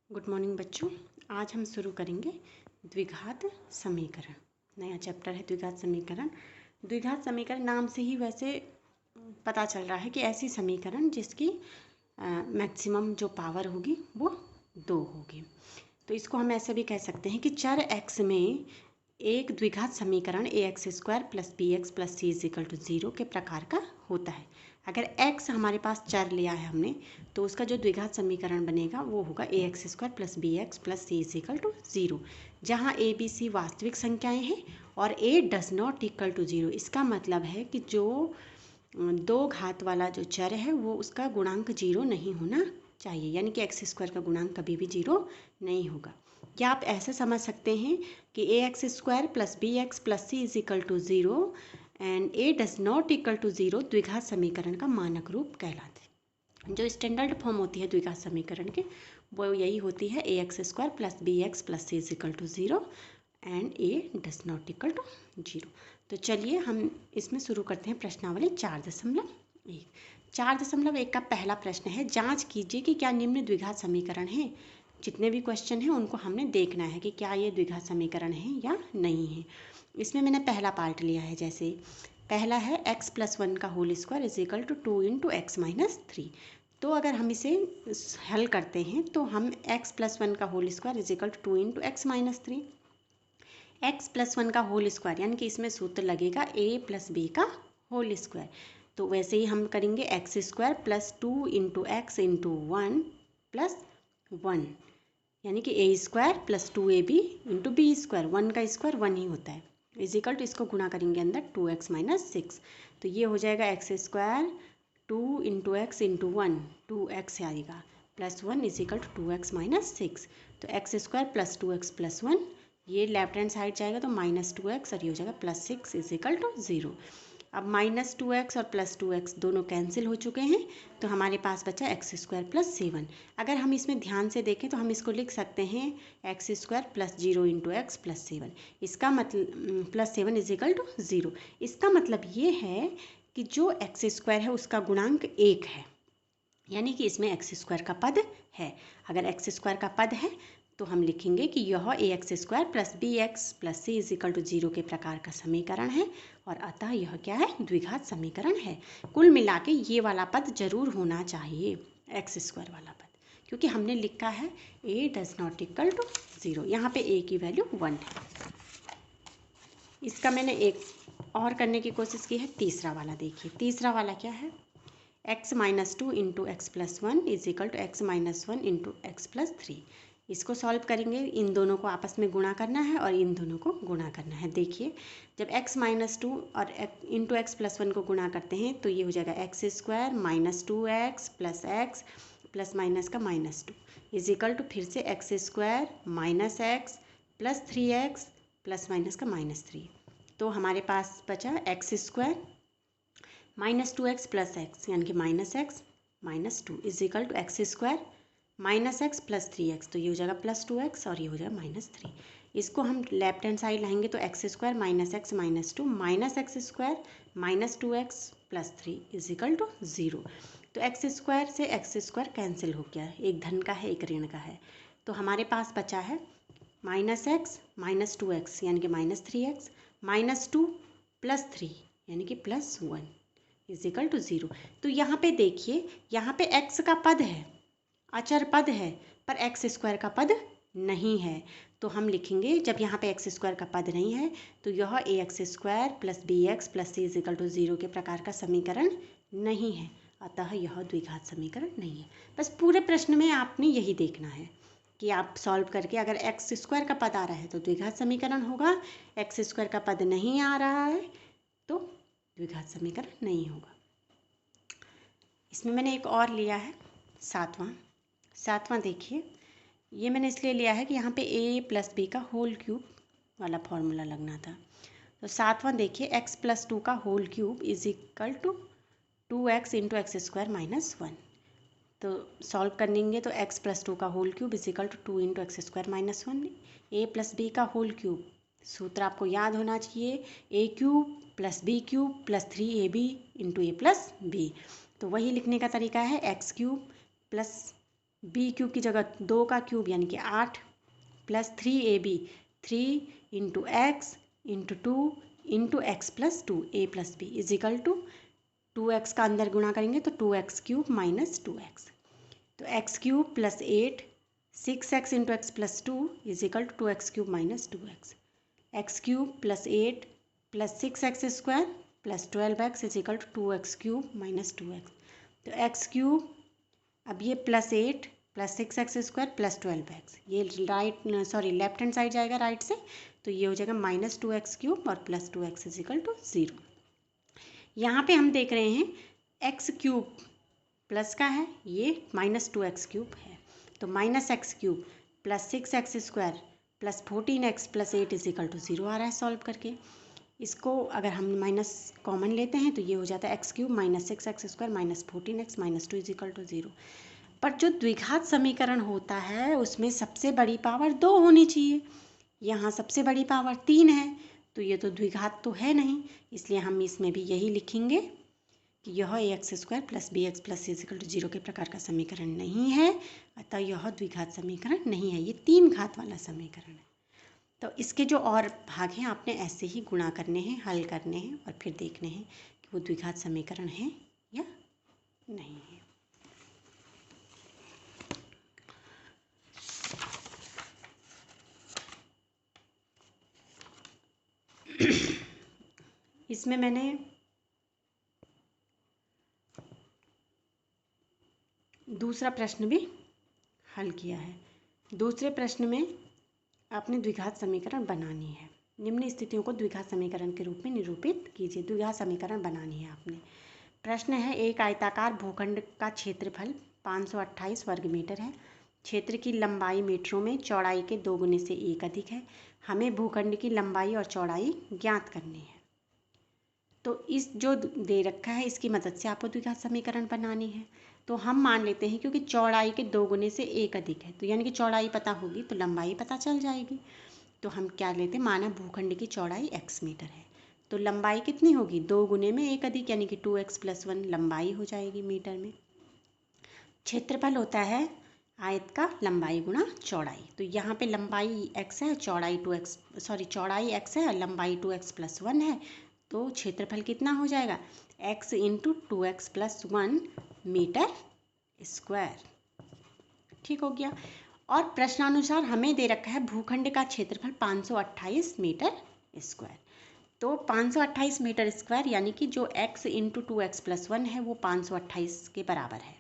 Good morning बच्चों। आज हम शुरू करेंगे द्विघात समीकरण। नया चैप्टर है द्विघात समीकरण। द्विघात समीकरण नाम से ही वैसे पता चल रहा है कि ऐसी समीकरण जिसकी मैक्सिमम जो पावर होगी वो 2 होगी। तो इसको हम ऐसे भी कह सकते हैं कि चर x में एक द्विघात समीकरण ax² + bx + c = 0 के प्रकार का होता है। अगर x हमारे पास चर लिया है हमने, तो उसका जो द्विघात समीकरण बनेगा वो होगा ax² + bx + c = 0, जहाँ a b c वास्तविक संख्याएं हैं और a does not equal to 0। इसका मतलब है कि जो दो घात वाला जो चर है वो उसका गुणांक 0 नहीं होना चाहिए, यानी कि x² का गुणांक कभी भी 0 नहीं होगा। या आप ऐसे समझ सकते हैं कि ax² + bx + c = 0 and a does not equal to 0 द्विघात समीकरण का मानक रूप कहलाते हैं। जो स्टैंडर्ड फॉर्म होती है द्विघात समीकरण के वो यही होती है ax² + bx + c = 0 and a does not equal to 0। तो चलिए हम इसमें शुरू करते हैं प्रश्नावली 4.1। 4.1 का पहला प्रश्न है, जांच कीजिए कि क्या निम्न द्विघात समीकरण है। जितने भी क्वेश्चन हैं उनको हमने देखना है कि क्या ये द्विघात समीकरण है या नहीं है। इसमें मैंने पहला पार्ट लिया है, जैसे पहला है x + 1 का होल स्क्वायर = 2 × x - 3। तो अगर हम इसे हल करते हैं तो हम x + 1 का होल स्क्वायर = 2 × x - 3। x + 1 का होल स्क्वायर यानी कि इसमें सूत्र लगेगा a + b का होल स्क्वायर। तो वैसे ही हम करेंगे x² + 2 × x × 1 + 1, यानी कि a² + 2ab × b²। 1 का स्क्वायर 1 ही होता है, = इसको गुणा करेंगे अंदर 2x - 6। तो ये हो जाएगा x² 2 × x × 1 2x आएगा +1 = 2x - 6। तो x² + 2x + 1, ये लेफ्ट हैंड साइड जाएगा तो -2x और ये हो जाएगा +6 = 0। अब -2x और +2x दोनों कैंसिल हो चुके हैं, तो हमारे पास बचा x² + 7। अगर हम इसमें ध्यान से देखें तो हम इसको लिख सकते हैं x² + 0 × x + 7। इसका मतलब +7 = 0। इसका मतलब ये है कि जो x² है उसका गुणांक 1 है, यानी कि इसमें x² का पद है। अगर x² का पद है तो हम लिखेंगे कि यह ax² + bx + c = 0 के प्रकार का समीकरण है और अतः यह क्या है, द्विघात समीकरण है। कुल मिला के ये वाला पद जरूर होना चाहिए, x² वाला पद, क्योंकि हमने लिखा है a does not equal to 0। यहाँ पे a की वैल्यू 1 है। इसका मैंने एक और करने की कोशिश की है, तीसरा वाला देखिए। तीसरा वाला क्या है, x - 2 × x + 1 = x - 1 × x + 3। इसको सॉल्व करेंगे, इन दोनों को आपस में गुणा करना है और इन दोनों को गुणा करना है। देखिए जब x - 2 और × x + 1 को गुणा करते हैं तो ये हो जाएगा x² - 2x + x plus minus का -2 = फिर से x² - x + 3x plus minus का -3। तो हमारे पास बचा x² -2x + x यानी कि -x -2 = x² - x + 3x। तो ये हो जाएगा +2x और ये हो जाएगा -3। इसको हम लेफ्ट हैंड साइड लाएंगे तो x² - x - 2 -x² - 2x + 3 = 0। तो x² से x² कैंसिल हो गया, एक धन का है एक ऋण का है। तो हमारे पास बचा है -x - 2x यानी कि -3x -2 + 3 यानी कि +1 = 0। तो यहाँ पे देखिए, यहाँ पे x का पद है, अचर पद है, पर x² का पद नहीं है। तो हम लिखेंगे जब यहाँ पे x² का पद नहीं है तो यह ax² + bx + c = 0 के प्रकार का समीकरण नहीं है, अतः यह द्विघात समीकरण नहीं है। बस पूरे प्रश्न में आपने यही देखना है कि आप सॉल्व करके अगर x² का पद आ रहा है तो द्विघात समीकरण होगा, x² का पद नहीं आ रहा है तो द्विघात समीकरण नहीं होगा। इसमें मैंने एक और लिया है, सातवां देखिए। ये मैंने इसलिए लिया है कि यहाँ पे a + b का होल क्यूब वाला फॉर्मूला लगना था। तो सातवां देखिए, x + 2 का होल क्यूब = 2x × x² - 1। तो सॉल्व करेंगे तो x + 2 का whole cube = 2 × x² - 1। a + b का होल क्यूब, सूत्र आपको याद होना चाहिए, a³ + b³ + 3ab × a + b। तो वही लिखने का तरीका है x³ + बी क्यूब की जगह 2 का क्यूब यानी कि 8 plus 3ab 3 into x into 2 into x plus 2 a plus B is equal to 2x का अंदर गुणा करेंगे तो 2x क्यूब माइनस 2x, तो x cube plus 8 6x into x plus 2 is equal to 2x cube minus 2x, x cube plus 8 plus 6x square plus 12x is equal to 2x cube minus 2x, तो x cube अब ये plus 8 plus 6x square plus 12x, ये left hand side जाएगा right से, तो ये हो जाएगा माइनस 2x क्यूब और plus 2x is equal to 0। यहाँ पे हम देख रहे हैं x क्यूब प्लस का है, ये माइनस 2x क्यूब है, तो minus x cube plus 6x square plus 14x plus 8 is equal to 0 आ रहा है सॉल्व करके। इसको अगर हम माइनस कॉमन लेते हैं तो ये हो जाता है x cube minus 6x square minus 14x minus 2 is equal to 0। पर जो द्विघात समीकरण होता है उसमें सबसे बड़ी पावर 2 होनी चाहिए, यहाँ सबसे बड़ी पावर 3 है, तो ये तो द्विघात तो है नहीं, इसलिए हम इसमें भी यही लिखेंगे कि यह ax square plus bx plus c is equal to 0 के प्रकार का समीकरण नहीं है, अतः यह द्विघात समीकरण नहीं है, ये 3 घात वाला समीकरण है। तो इसके जो और भाग हैं आपने ऐसे ही गुणा करने हैं, हल करने हैं और फिर देखने हैं कि वो द्विघात समीकरण है या नहीं है। इसमें मैंने दूसरा प्रश्न भी हल किया है। दूसरे प्रश्न में आपने द्विघात समीकरण बनानी है, निम्न स्थितियों को द्विघात समीकरण के रूप में निरूपित कीजिए। द्विघात समीकरण बनानी है आपने। प्रश्न है, एक आयताकार भूखंड का क्षेत्रफल 528 वर्ग मीटर है, क्षेत्र की लंबाई मीटरों में, चौड़ाई के 2 गुने से 1 अधिक है, हमें भूखंड की लंबाई और चौड़ाई ज्ञात करनी है। तो इस जो दे रखा है इसकी मदद से आपको द्विघात समीकरण बनानी है। तो हम मान लेते हैं क्योंकि चौड़ाई के 2 गुने से 1 अधिक है, तो यानी कि चौड़ाई पता होगी तो लंबाई पता चल जाएगी। तो हम क्या लेते हैं, माना भूखंड की चौड़ाई x मीटर है, तो लंबाई कितनी होगी, 2 गुने में 1 अधिक यानी कि 2x प्लस 1 लंबाई हो जाएगी मीटर में। क्षेत्रफल होता है आयत का लंबाई गुणा चौड़ाई, तो यहाँ पे लंबाई x है, चौड़ाई चौड़ाई x है और लंबाई 2x प्लस 1 है, तो क्षेत्रफल कितना हो जाएगा, x into 2x plus 1 metre square. ठीक हो गया। और प्रश्नानुसार हमें दे रखा है भूखंड का क्षेत्रफल 528 मीटर स्क्वायर, तो 528 मीटर स्क्वायर यानी कि जो x इंटू 2x प्लस 1 है वो 528 के बराबर है,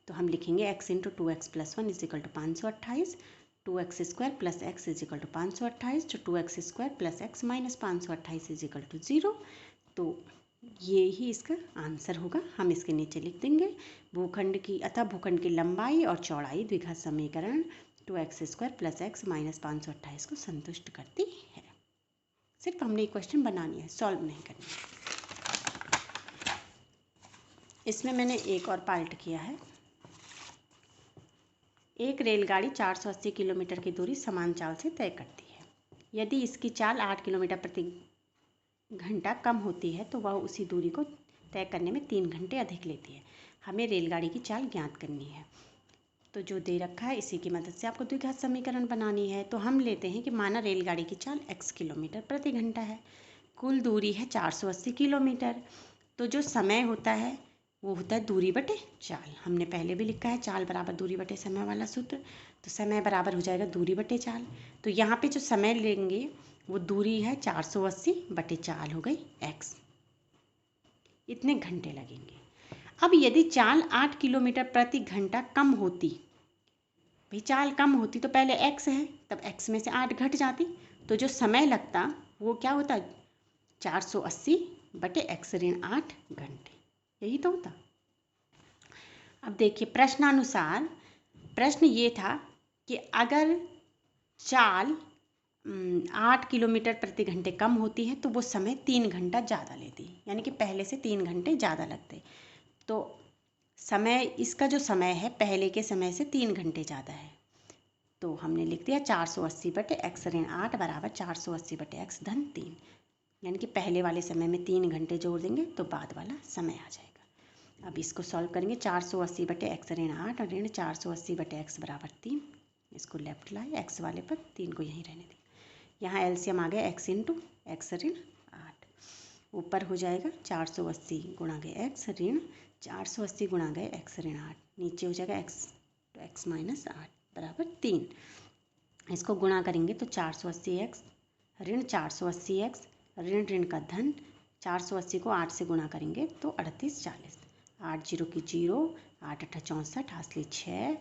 तो हम लिखेंगे x into 2x plus 1 is equal to 528, 2x square plus x is equal to 528, तो 2x square plus x minus 528 is equal to 0, तो ये ही इसका आंसर होगा। हम इसके नीचे लिख देंगे भूखंड की लंबाई और चौड़ाई द्विघात समीकरण 2x square plus x minus 528 को संतुष्ट करती है। सिर्फ हमने एक क्वेश्चन बनानी है, सॉल्व नहीं करनी है। इसमें मैंने एक और पार्ट किया है। एक रेलगाड़ी 480 किलोमीटर की दूरी समान चाल से तय करती है, यदि इसकी चाल 8 किलोमीटर प्रति घंटा कम होती है तो वह उसी दूरी को तय करने में 3 घंटे अधिक लेती है। हमें रेलगाड़ी की चाल ज्ञात करनी है। तो जो दे रखा है इसी की मदद से आपको द्विघात समीकरण बनानी है। तो हम लेते हैं कि माना रेलगाड़ी की चाल x किलोमीटर प्रति घंटा है, कुल दूरी है 480 किलोमीटर, तो जो समय होता है वो होता है दूरी बटे चाल। हमने पहले भी लिखा है चाल बराबर दूरी बटे समय वाला सूत्र, तो समय बराबर हो जाएगा दूरी बटे चाल। तो यहाँ पे जो समय लेंगे वो दूरी है 480 बटे चाल हो गई x, इतने घंटे लगेंगे। अब यदि चाल 8 किलोमीटर प्रति घंटा कम होती, भाई चाल कम होती तो पहले x है, तब x में से 8 घट जाती, तो जो समय लगता वो क्या होता 480 बटे x ऋण 8 घंटे, यही तो होता। अब देखिए प्रश्नानुसार प्रश्न ये था कि अगर चाल 8 किलोमीटर प्रति घंटे कम होती है तो वो समय 3 घंटा ज़्यादा लेती, यानी कि पहले से 3 घंटे ज़्यादा लगते। तो समय, इसका जो समय है पहले के समय से 3 घंटे ज़्यादा है, तो हमने लिख दिया 480 बटे x ऋण 8 बराबर 480 बटे x धन 3, यानी कि पहले वाले समय में 3 घंटे जोड़ देंगे तो बाद वाला समय आ जाएगा। अब इसको सॉल्व करेंगे। 480 बटे एक्स ऋण 8 और ऋण 480 बटे एक्स बराबर 3। इसको लेफ्ट लाए, एक्स वाले पर 3 को यहीं रहने दिया। यहाँ एलसीएम आ गया एक्स इंटू एक्स ऋण 8, ऊपर हो जाएगा 480 गुणा गए एक्स ऋण 480 गुणा गए एक्स ऋण 8, नीचे हो जाएगा एक्स तो एक्स माइनस 8 बराबर 3। इसको गुणा करेंगे तो 480 एक्स ऋण 480 एक्स ऋण ऋण का धन 480 को 8 से गुणा करेंगे तो 38 40, 8 जीरो की 0, 8 अट्ठा 64, हासिल 6,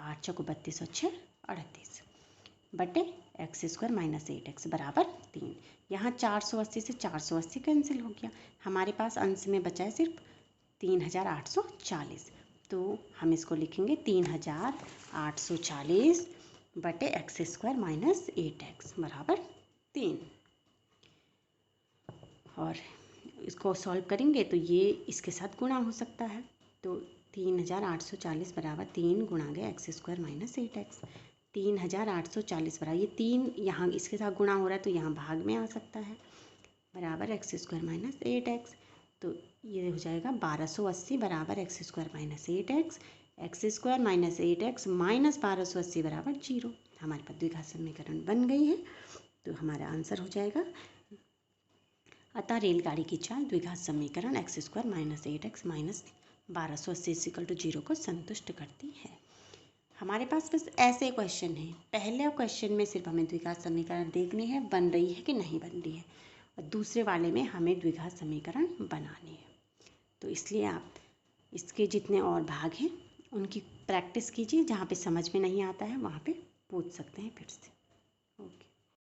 8 चौको 32 और 6 38 बटे एक्स स्क्वायर माइनस 8x बराबर 3। यहाँ 480 से 480 कैंसिल हो गया, हमारे पास अंश में बचा है सिर्फ 3840। तो हम इसको लिखेंगे 3840 बटे एक्स स्क्वायर माइनस 8x बराबर 3। और इसको सॉल्व करेंगे तो ये इसके साथ गुणा हो सकता है, तो 3840 बराबर 3 गुणा गया एक्स स्क्वायर माइनस 8x। 3840 बराबर ये 3 यहाँ इसके साथ गुणा हो रहा है तो यहाँ भाग में आ सकता है, बराबर एक्स स्क्वायर माइनस 8x। तो ये हो जाएगा 1280 बराबर x square minus 8x, x square minus 8x minus 1280 बराबर 0। हमारे पास द्विघात समीकरण बन गई है, तो हमारा आंसर हो जाएगा। अतः रेलगाड़ी की चाल द्विघात समीकरण x square minus 8x minus 1280 equal to 0 को संतुष्ट करती है। हमारे पास बस ऐसे क्वेश्चन हैं, पहले क्वेश्चन में सिर्फ हमें द्विघात समीकरण देखनी है बन रही है कि नहीं बन रही है, और दूसरे वाले में हमें द्विघात समीकरण बनानी है। तो इसलिए आप इसके जितने और भाग हैं उनकी प्रैक्टिस कीजिए, जहाँ पे समझ में नहीं आता है वहाँ पे पूछ सकते हैं फिर से। ओके।